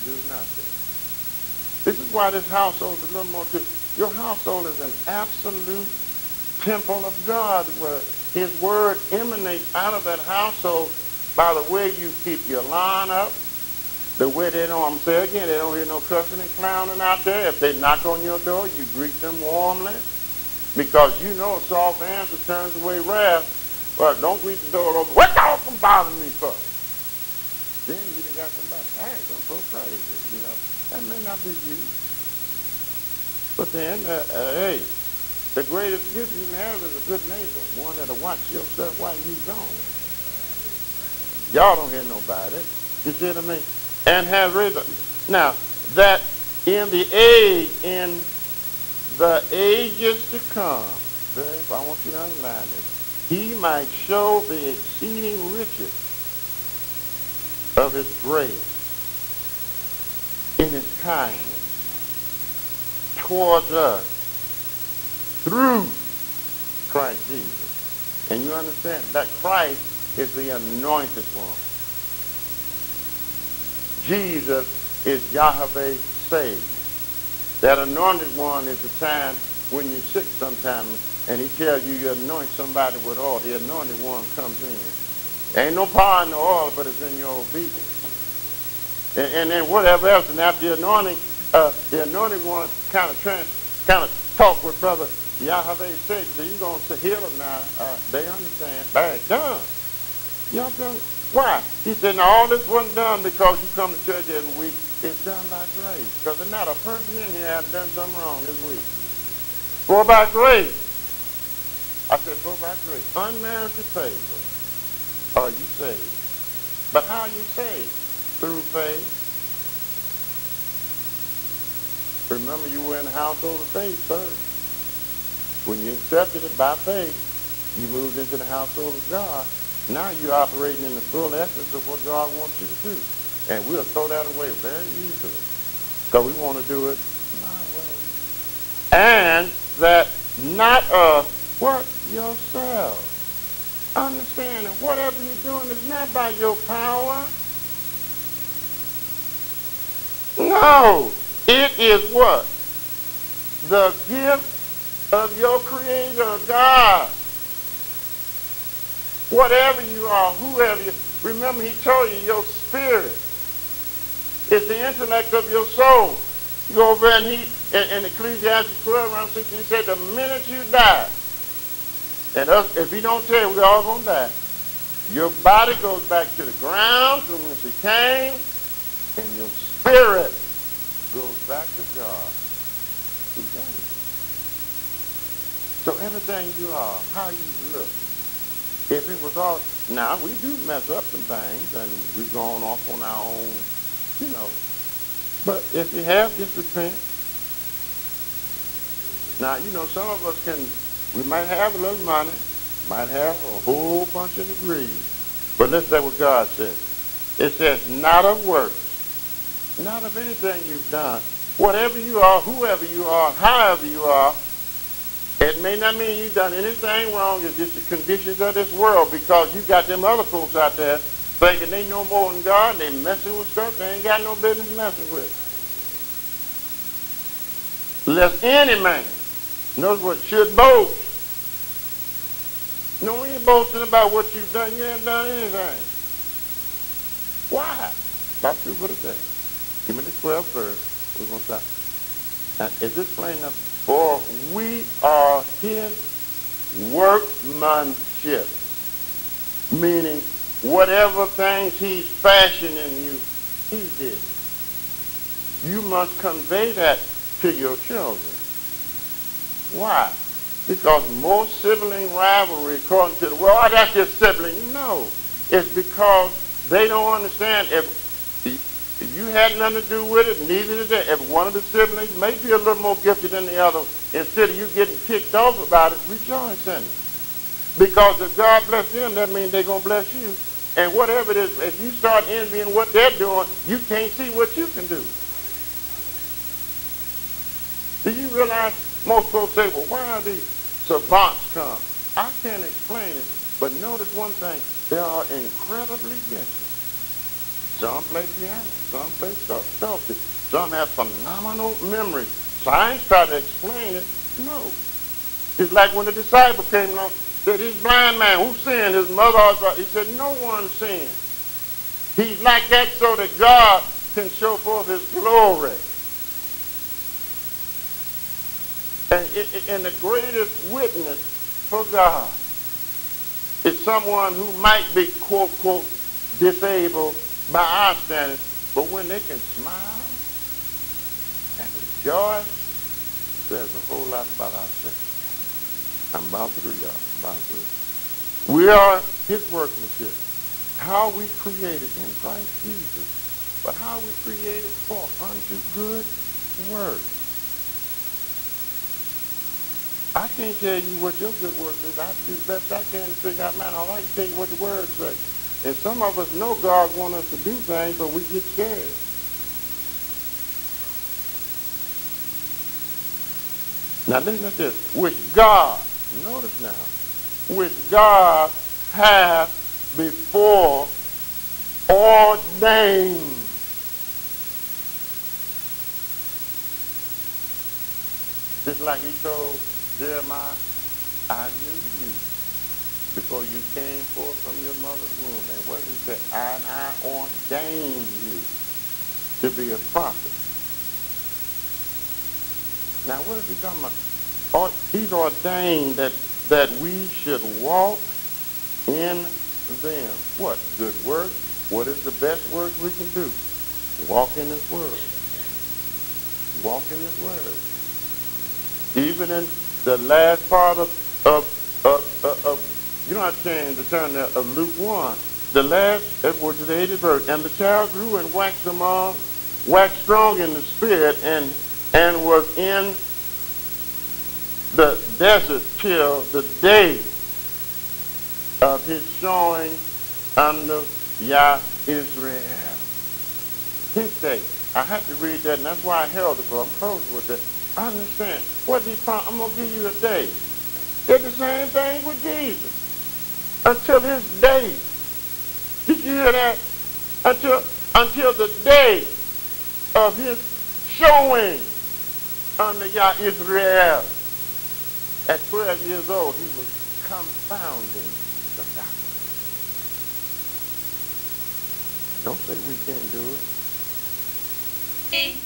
do nothing. This is why this household is a little more to your household is an absolute temple of God where his word emanates out of that household by the way you keep your line up, the way they don't, I'm saying again, they don't hear no cussing and clowning out there. If they knock on your door, you greet them warmly because you know a soft answer turns away wrath. But don't greet the door open. What y'all come bother me for? Then you done got somebody, hey, I'm so crazy. That may not be you. But then, hey, the greatest gift you can have is a good neighbor, one that'll watch your stuff while you gone. Y'all don't hear nobody. You see what I mean? And has raised up. Now, that in the ages to come, I want you to underline this, he might show the exceeding riches of his grace in his kindness towards us through Christ Jesus. And you understand that Christ is the anointed one. Jesus is Yahweh saves. That anointed one is the time when you're sick sometimes and he tells you you anoint somebody with oil. The anointed one comes in. There ain't no power in the oil, but it's in your obedience. And then whatever else, and after the anointing one kind of talk with brother Yahweh said, you're going to heal them now. They understand. Bang, done. Y'all done. Why? He said, now all this wasn't done because you come to church every week. It's done by grace. Because there's not a person in here has done something wrong this week. For by grace. I said, for by grace. Unmerited favor are you saved. But how are you saved? Through faith. Remember, you were in the household of faith first. When you accepted it by faith, you moved into the household of God. Now you're operating in the full essence of what God wants you to do. And we'll throw that away very easily. Because we want to do it my way. And that not of what? Yourself. Understand that whatever you're doing is not by your power. No. It is what? The gift of your Creator, God. Whatever you are, whoever you are. Remember, he told you your spirit is the intellect of your soul. You go over and in Ecclesiastes 12, around 16, he said, the minute you die, and us, if he don't tell you, we're all going to die. Your body goes back to the ground from whence it came, and your spirit goes back to God who gave you. So everything you are, how you look, if it was all, now we do mess up some things, and we've gone off on our own, but if you have, just repent. Now, some of us we might have a little money, might have a whole bunch of degrees, but let's say what God says. It says, not of works, not of anything you've done. Whatever you are, whoever you are, however you are, it may not mean you've done anything wrong. It's just the conditions of this world, because you got them other folks out there thinking they know more than God, and they messing with stuff they ain't got no business messing with. Lest any man, notice what, should boast. No, we ain't boasting about what you've done. You ain't done anything. Why? About through for the day. Give me the 12th verse. We're going to stop. Now, is this plain enough? For we are his workmanship. Meaning, whatever things he's fashioning in you, he did. You must convey that to your children. Why? Because most sibling rivalry, according to the world, oh, that's just sibling. No. It's because they don't understand. If you had nothing to do with it, neither did they. If one of the siblings may be a little more gifted than the other, instead of you getting kicked off about it, rejoice in it. Because if God bless them, that means they're going to bless you. And whatever it is, if you start envying what they're doing, you can't see what you can do. Do you realize most folks say, well, why are these savants come? I can't explain it, but notice one thing. They are incredibly gifted. Some play piano. Some play sculpture. Some have phenomenal memory. Science tried to explain it. No. It's like when the disciple came along, said, this blind man, who sinned? His mother or father? He said, no one sinned. He's like that so that God can show forth his glory. And the greatest witness for God is someone who might be, quote, quote, disabled by our standards, but when they can smile and rejoice, there's a whole lot about ourselves. I'm about through, y'all. I'm about through. We are his workmanship. How we created in Christ Jesus, but how we created for unto good works. I can't tell you what your good work is. I do the best I can to figure out, man, all I can tell you what the words say. And some of us know God wants us to do things, but we get scared. Now listen to this. Which God, notice now, which God hath before ordained. Just like he told Jeremiah, I knew you before you came forth from your mother's womb. And what he said, and I ordained you to be a prophet. Now what is he talking about? He's ordained that we should walk in them. What? Good work. What is the best work we can do? Walk in his word. Walk in his word. Even in the last part of you don't have to change the turn there, of Luke 1. The last, which is the 80th verse. And the child grew and waxed strong in the spirit, and was in the desert till the day of his showing unto Yah Israel. His day. I had to read that, and that's why I held it, for I'm close with that. I understand. What did he promise? I'm going to give you a day. Did the same thing with Jesus. Until his day. Did you hear that? Until the day of his showing unto Yah Israel. At 12 years old, he was confounding the doctrine. Don't say we can't do it.